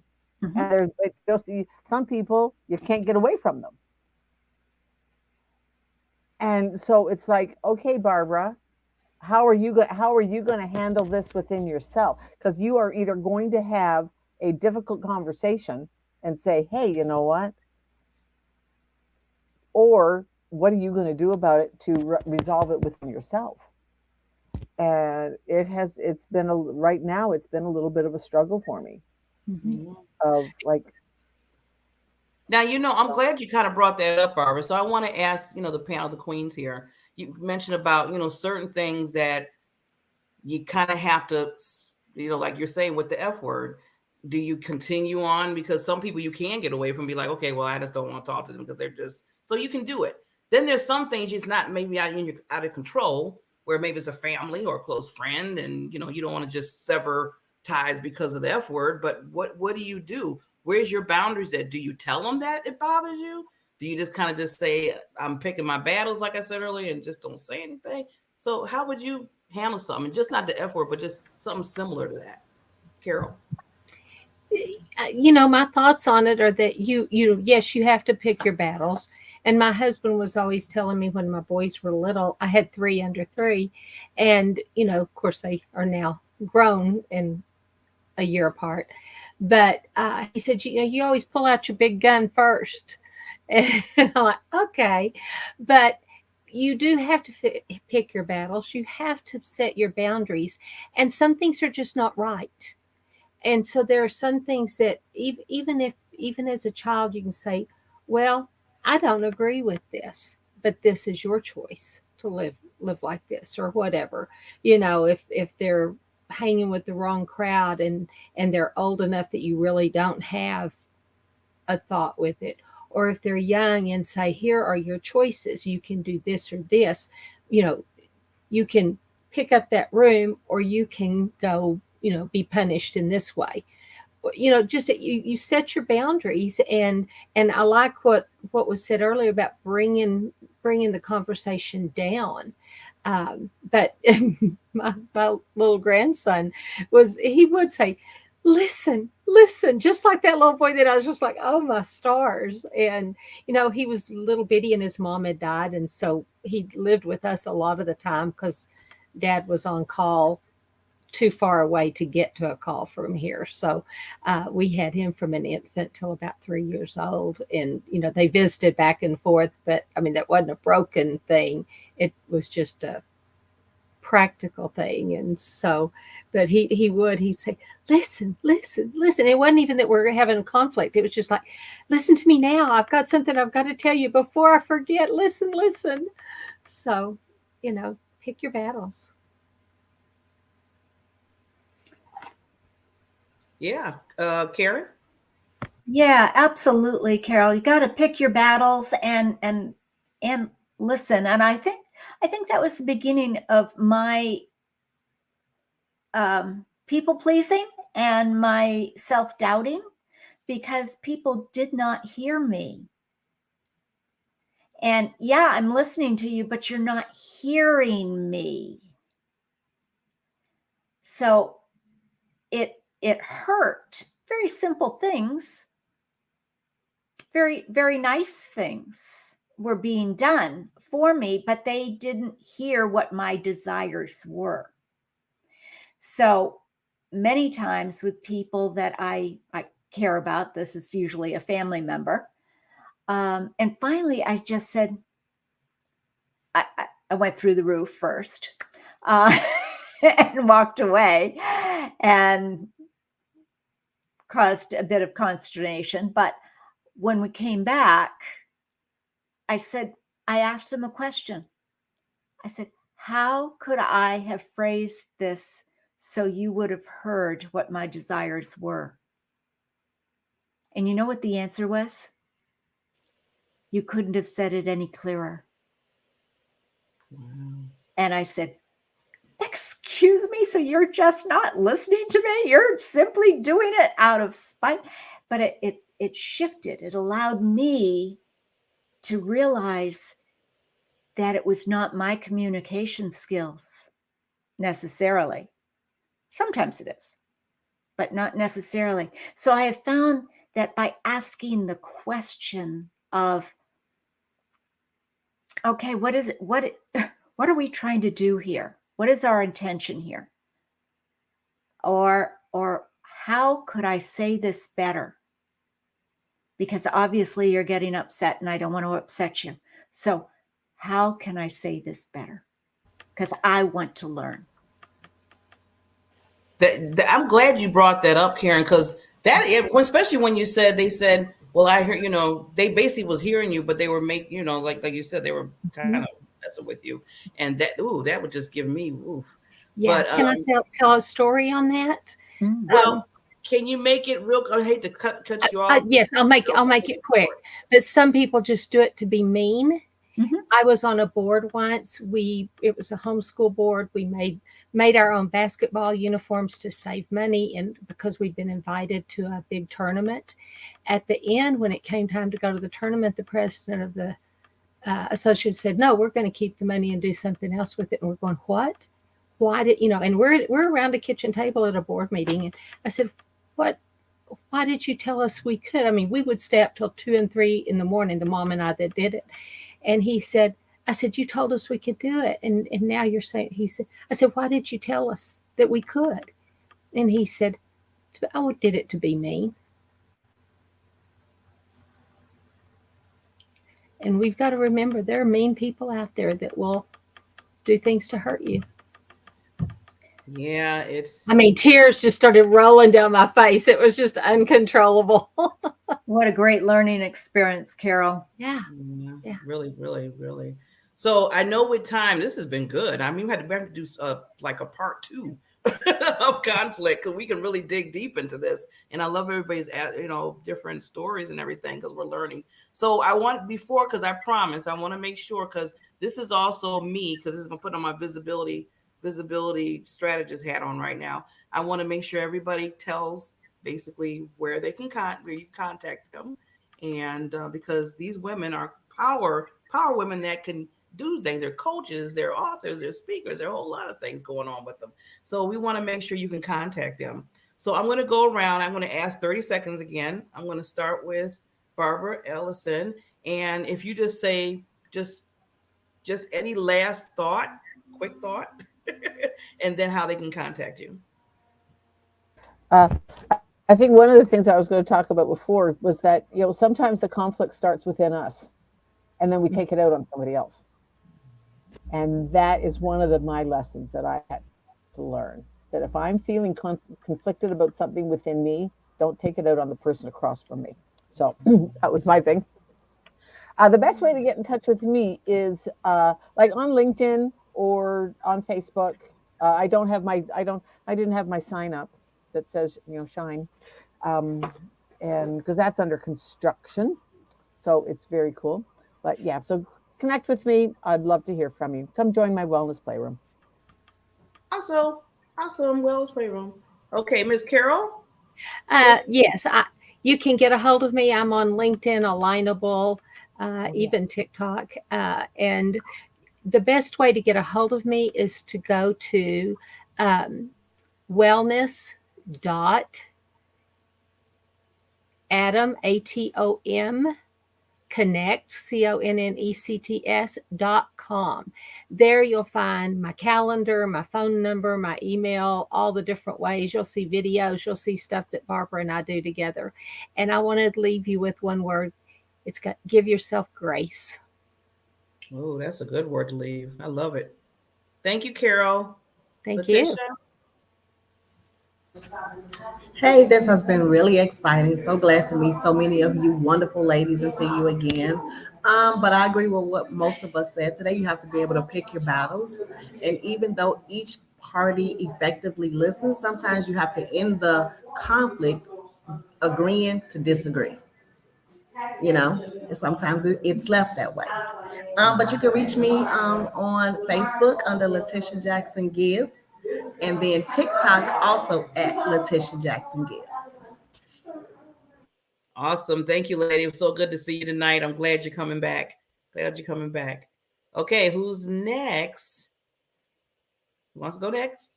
And some people, you can't get away from them. And so it's like, okay, Barbara, how are you going to handle this within yourself? Because you are either going to have a difficult conversation and say, hey, you know what? Or what are you going to do about it to resolve it within yourself? And right now it's been a little bit of a struggle for me. Of like, now, I'm glad you kind of brought that up, Barbara. So I want to ask, the panel, the queens here. You mentioned about, certain things that you kind of have to, like you're saying with the F word. Do you continue on? Because some people you can get away from, be like, okay, well, I just don't want to talk to them because they're just, so you can do it. Then there's some things just not maybe out of control, where maybe it's a family or a close friend, and you don't want to just sever ties because of the F word. But what do you do? Where's your boundaries at? Do you tell them that it bothers you? Do you just kind of just say, I'm picking my battles, like I said earlier, and just don't say anything? So how would you handle something? Just not the F word, but just something similar to that. Carroll. my thoughts on it are that yes, you have to pick your battles. And my husband was always telling me when my boys were little, I had 3 under 3, and of course they are now grown and a year apart. But he said, you always pull out your big gun first. And I'm like, okay, but you do have to pick your battles. You have to set your boundaries, and some things are just not right. And so there are some things that even as a child, you can say, well, I don't agree with this, but this is your choice to live like this or whatever. If they're hanging with the wrong crowd and they're old enough that you really don't have a thought with it, or if they're young and say, here are your choices, you can do this or this, you can pick up that room, or you can go, be punished in this way. Just that you set your boundaries. And I like what was said earlier about bringing the conversation down. But my little grandson he would say, listen, just like that little boy that I was just like, oh my stars. And, he was little bitty and his mom had died. And so he lived with us a lot of the time because Dad was on call too far away to get to a call from here. So we had him from an infant till about 3 years old. And, they visited back and forth, but I mean, that wasn't a broken thing. It was just a practical thing. And so, but he'd say, listen. It wasn't even that we're having a conflict. It was just like, listen to me now. I've got something I've got to tell you before I forget. Listen. So, pick your battles. Yeah. Karen? Yeah, absolutely, Carol. You got to pick your battles and listen. And I think that was the beginning of my people pleasing and my self-doubting, because people did not hear me. And yeah, I'm listening to you, but you're not hearing me. So it hurt. Very simple things, very, very nice things were being done for me, but they didn't hear what my desires were. So many times with people that I care about, this is usually a family member. And finally, I just said, I went through the roof first and walked away and caused a bit of consternation. But when we came back, I asked him a question. I said, how could I have phrased this so you would have heard what my desires were? And you know what the answer was? You couldn't have said it any clearer. Wow. And I said, excuse me, so you're just not listening to me? You're simply doing it out of spite? But it shifted. It allowed me to realize that it was not my communication skills necessarily. Sometimes it is, but not necessarily. So I have found that by asking the question of, okay, what is it? What are we trying to do here? What is our intention here? Or how could I say this better? Because obviously you're getting upset and I don't want to upset you. So how can I say this better? Because I want to learn. I'm glad you brought that up, Karen, because especially when you said, they said, well, I hear, they basically was hearing you, but they were making, like you said, they were kind of messing with you. And that would just give me, oof. Yeah. But, can I tell a story on that? Well, can you make it real? I hate to cut you off. Yes, I'll make it quick. But some people just do it to be mean. Mm-hmm. I was on a board once. It was a homeschool board. We made our own basketball uniforms to save money, and because we'd been invited to a big tournament. At the end, when it came time to go to the tournament, the president of the associate said, "No, we're going to keep the money and do something else with it." And we're going, "What? Why did?" And we're around a kitchen table at a board meeting, and I said, "Why why did you tell us we could? I mean, we would stay up till 2 and 3 in the morning, the mom and I that did it. And he said, I said, you told us we could do it. And now you're saying, he said, I said, why did you tell us that we could? And he said, I did it to be mean. And we've got to remember there are mean people out there that will do things to hurt you. Yeah, it's. I mean, tears just started rolling down my face. It was just uncontrollable. What a great learning experience, Carol. Yeah. Yeah. Really, really, really. So I know with time, this has been good. I mean, we have to do like a part 2 of conflict, because we can really dig deep into this. And I love everybody's, different stories and everything, because we're learning. So I want, because I promise, I want to make sure, because this is also me, because this is going to put on my visibility strategist hat on right now. I want to make sure everybody tells basically where they can where you contact them. And because these women are power women that can do things. They're coaches, they're authors, they're speakers, there are a whole lot of things going on with them. So we want to make sure you can contact them. So I'm going to go around. I'm going to ask 30 seconds again. I'm going to start with Barbara Ellison. And if you just say just any last thought, quick thought, and then how they can contact you. I think one of the things I was going to talk about before was that, sometimes the conflict starts within us, and then we take it out on somebody else. And that is one of my lessons that I had to learn, that if I'm feeling conflicted about something within me, don't take it out on the person across from me. So that was my thing. The best way to get in touch with me is like on LinkedIn or on Facebook. I didn't have my sign up that says, shine. And because that's under construction. So it's very cool. But yeah, so connect with me. I'd love to hear from you. Come join my wellness playroom. Awesome wellness playroom. Okay, Ms. Carroll? Yes, you can get a hold of me. I'm on LinkedIn, Alignable, even TikTok. And the best way to get a hold of me is to go to wellness.atom, ATOM, connect, CONNECTS.com. There you'll find my calendar, my phone number, my email, all the different ways. You'll see videos, you'll see stuff that Barbara and I do together. And I wanted to leave you with one word. It's got, give yourself grace. Oh, that's a good word to leave. I love it. Thank you, Carol. Thank Leticia? you. Hey, this has been really exciting. So glad to meet so many of you wonderful ladies and see you again. But I agree with what most of us said today. You have to be able to pick your battles. And even though each party effectively listens, sometimes you have to end the conflict agreeing to disagree. And sometimes it's left that way. But you can reach me on Facebook under Leticia Jackson Gibbs, and then TikTok also at Leticia Jackson Gibbs. Awesome. Thank you, lady. It was so good to see you tonight. I'm glad you're coming back. Okay, who's next? Who wants to go next?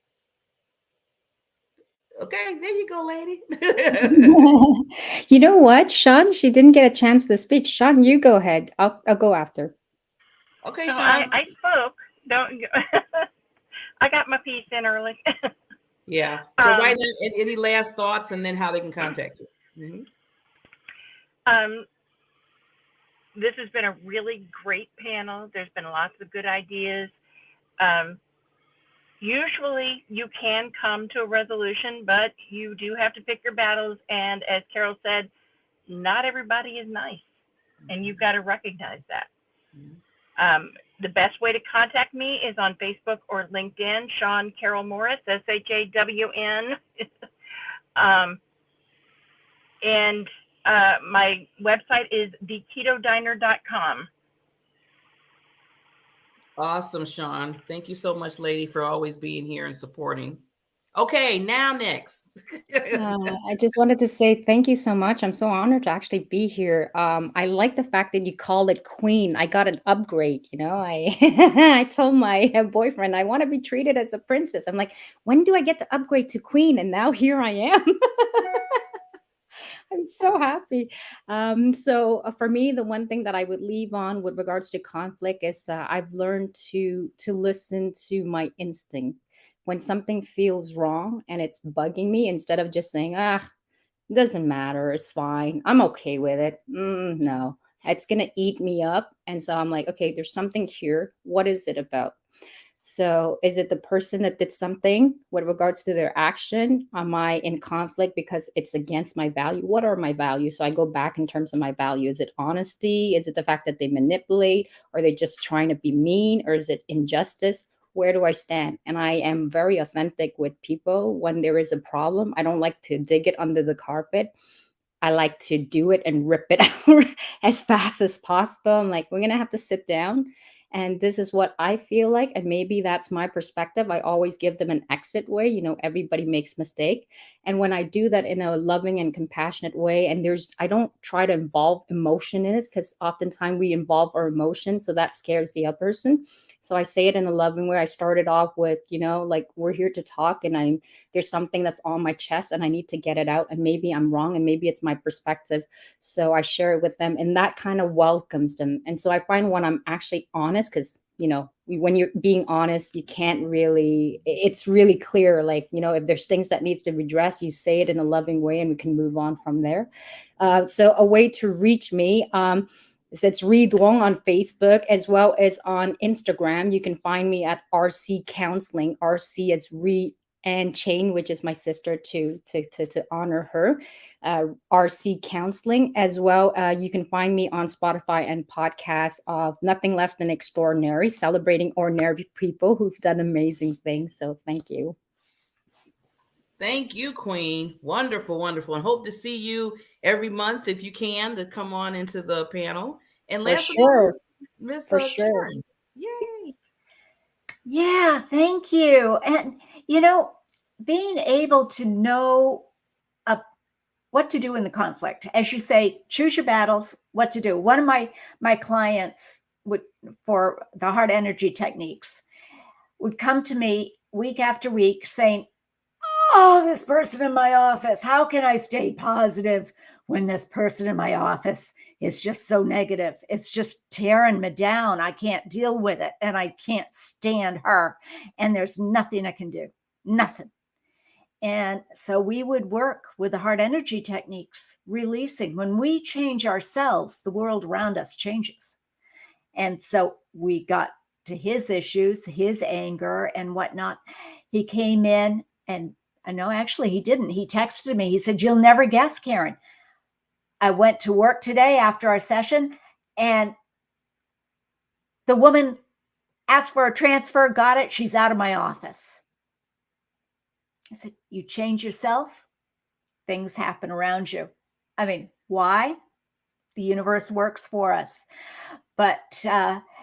Okay, there you go, lady. You know what, Sean? She didn't get a chance to speak. Sean, you go ahead. I'll go after. Okay, So Sean. I spoke. Don't. I got my piece in early. Yeah. So right now, any last thoughts, and then how they can contact you? Mm-hmm. This has been a really great panel. There's been lots of good ideas. Usually you can come to a resolution, but you do have to pick your battles. And as Carol said, not everybody is nice, and you've got to recognize that. The best way to contact me is on Facebook or LinkedIn, Shawn Carroll Morris, SHAWN. And my website is theketodiner.com. Awesome, Sean. Thank you so much, lady, for always being here and supporting. Okay, now next. I just wanted to say thank you so much. I'm so honored to actually be here. I like the fact that you called it queen. I got an upgrade. I told my boyfriend I want to be treated as a princess. I'm like, when do I get to upgrade to queen? And now here I am. I'm so happy. So for me, the one thing that I would leave on with regards to conflict is I've learned to listen to my instinct when something feels wrong and it's bugging me. Instead of just saying, it doesn't matter, it's fine, I'm okay with it. No, it's gonna eat me up. And so I'm like, okay, there's something here. What is it about? So is it the person that did something with regards to their action? Am I in conflict because it's against my value? What are my values? So I go back in terms of my value. Is it honesty? Is it the fact that they manipulate? Are they just trying to be mean? Or is it injustice? Where do I stand? And I am very authentic with people. When there is a problem, I don't like to dig it under the carpet. I like to do it and rip it out as fast as possible. I'm like, we're going to have to sit down. And this is what I feel like. And maybe that's my perspective. I always give them an exit way. Everybody makes mistake. And when I do that in a loving and compassionate way, and I don't try to involve emotion in it, because oftentimes we involve our emotions. So that scares the other person. So I say it in a loving way. I started off with, like, we're here to talk, and there's something that's on my chest and I need to get it out. And maybe I'm wrong and maybe it's my perspective. So I share it with them, and that kind of welcomes them. And so I find when I'm actually honest, because, when you're being honest, you can't really, it's really clear. Like, if there's things that needs to be addressed, you say it in a loving way and we can move on from there. So a way to reach me, it's Reed Wong on Facebook as well as on Instagram. You can find me at RC Counseling. RC is Reed and Chain, which is my sister, to honor her. RC Counseling as well. You can find me on Spotify and podcasts of Nothing Less Than Extraordinary, celebrating ordinary people who's done amazing things. So thank you. Thank you, Queen. Wonderful, wonderful. And hope to see you every month if you can, to come on into the panel. And last but not least, Miss Karen. Yay. Yeah, thank you. And, being able to know what to do in the conflict, as you say, choose your battles, what to do. One of my clients for the heart energy techniques would come to me week after week saying, oh, this person in my office, how can I stay positive when this person in my office is just so negative? It's just tearing me down. I can't deal with it, and I can't stand her. And there's nothing I can do, nothing. And so we would work with the heart energy techniques, releasing. When we change ourselves, the world around us changes. And so we got to his issues, his anger and whatnot. He came in, and no, actually he didn't. He texted me. He said, you'll never guess, Karen. I went to work today after our session, and the woman asked for a transfer, got it. She's out of my office. I said, you change yourself, things happen around you. I mean, why? The universe works for us. But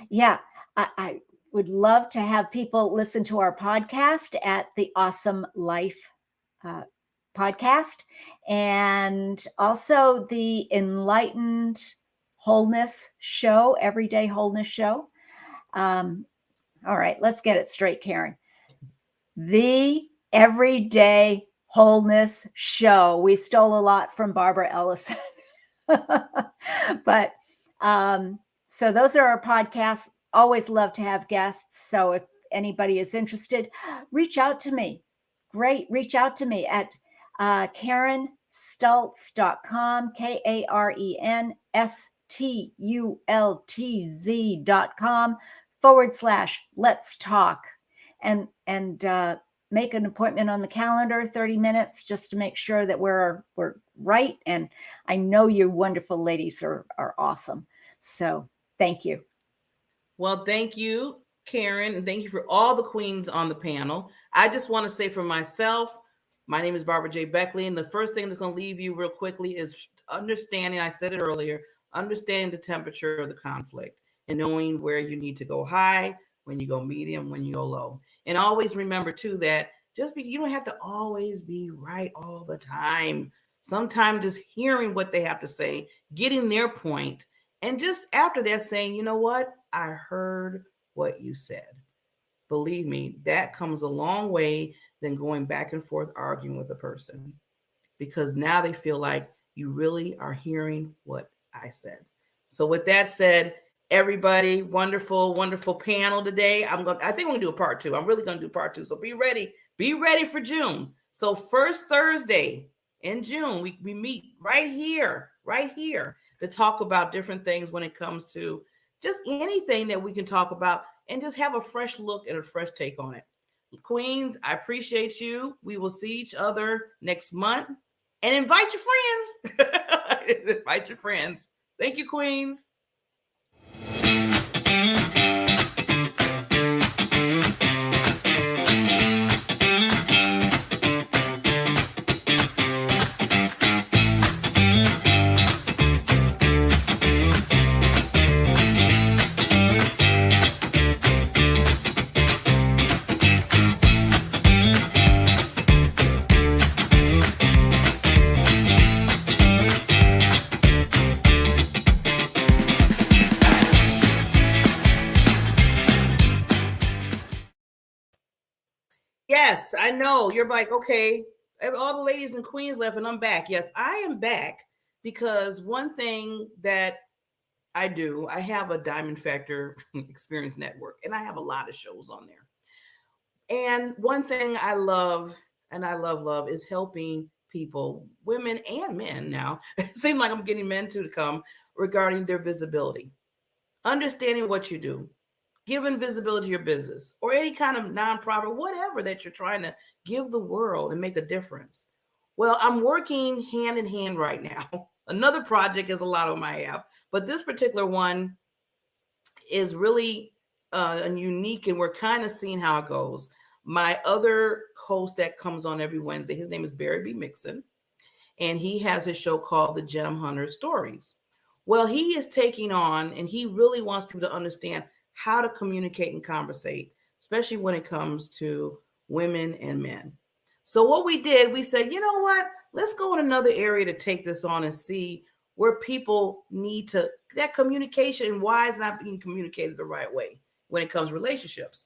yeah, I would love to have people listen to our podcast at the Awesome Life podcast, and also the Enlightened Wholeness Show, Everyday Wholeness Show. All right, let's get it straight, Karen. The Everyday Wholeness Show. We stole a lot from Barbara Ellison. But so those are our podcasts. Always love to have guests. So if anybody is interested, reach out to me. Great. Reach out to me at KarenStultz.com, KarenStultz.com/let's talk. And make an appointment on the calendar, 30 minutes, just to make sure that we're right. And I know you wonderful ladies are awesome. So thank you. Well, thank you, Karen. And thank you for all the queens on the panel. I just want to say for myself, my name is Barbara J. Beckley. And the first thing that's going to leave you real quickly is understanding, I said it earlier, understanding the temperature of the conflict and knowing where you need to go high, when you go medium, when you go low. And always remember too that you don't have to always be right all the time. Sometimes just hearing what they have to say, getting their point, and just after that saying, you know what? I heard what you said. Believe me, that comes a long way than going back and forth arguing with a person, because now they feel like you really are hearing what I said. So with that said, everybody, wonderful, wonderful panel today. I think we're gonna do a part 2. I'm really gonna do part 2. So be ready for June. So first Thursday in June, we meet right here to talk about different things when it comes to just anything that we can talk about and just have a fresh look and a fresh take on it. Queens, I appreciate you. We will see each other next month. And invite your friends. Invite your friends. Thank you, Queens. Yes, I know. You're like, okay, all the ladies and queens left and I'm back. Yes, I am back because one thing that I do, I have a Diamond Factor Experience Network and I have a lot of shows on there. And one thing I love, and I love, is helping people, women and men now. It seems like I'm getting men too to come regarding their visibility. Understanding what you do, giving visibility to your business or any kind of nonprofit, whatever that you're trying to give the world and make a difference. Well, I'm working hand in hand right now. Another project is a lot on my app, but this particular one is really unique and we're kind of seeing how it goes. My other host that comes on every Wednesday, his name is Barry B. Mixon, and he has a show called The Gem Hunter Stories. Well, he is taking on, and he really wants people to understand how to communicate and conversate, especially when it comes to women and men. So what we did, we said, you know what? Let's go in another area to take this on and see where people need to, that communication and why it's not being communicated the right way when it comes to relationships.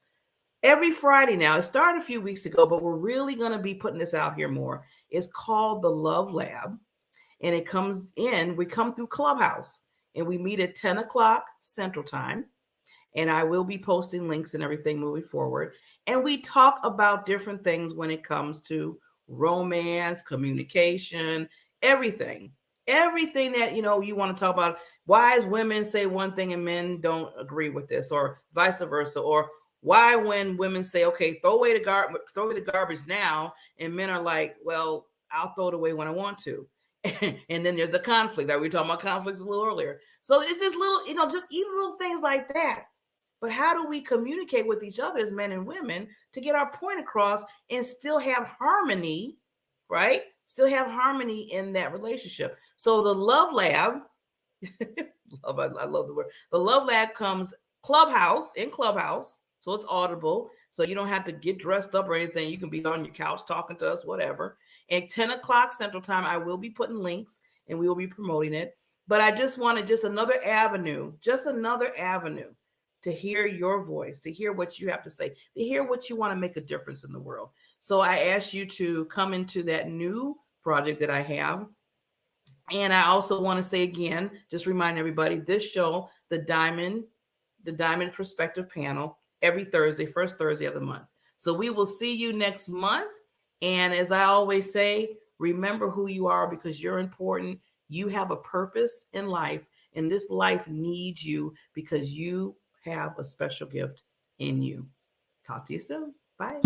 Every Friday now, it started a few weeks ago, but we're really going to be putting this out here more. It's called the Love Lab. And it comes in, we come through Clubhouse and we meet at 10 o'clock Central Time. And I will be posting links and everything moving forward. And we talk about different things when it comes to romance, communication, everything that, you want to talk about. Why women say one thing and men don't agree with this, or vice versa, or why when women say, okay, throw away the garbage now, and men are like, well, I'll throw it away when I want to. And then there's a conflict. That we were talking about conflicts a little earlier. So it's just little, just even little things like that. But how do we communicate with each other as men and women to get our point across and still have harmony, right? Still have harmony in that relationship. So the Love Lab, I love the word. The Love Lab comes in Clubhouse. So it's audible. So you don't have to get dressed up or anything. You can be on your couch talking to us, whatever. At 10 o'clock Central Time, I will be putting links and we will be promoting it. But I just wanted another avenue to hear your voice, to hear what you have to say, to hear what you want to make a difference in the world. So I ask you to come into that new project that I have. And I also want to say again, just remind everybody, this show, the Diamond Perspective Panel, every Thursday, first Thursday of the month. So we will see you next month. And as I always say, remember who you are because you're important. You have a purpose in life, and this life needs you because you have a special gift in you. Talk to you soon. Bye.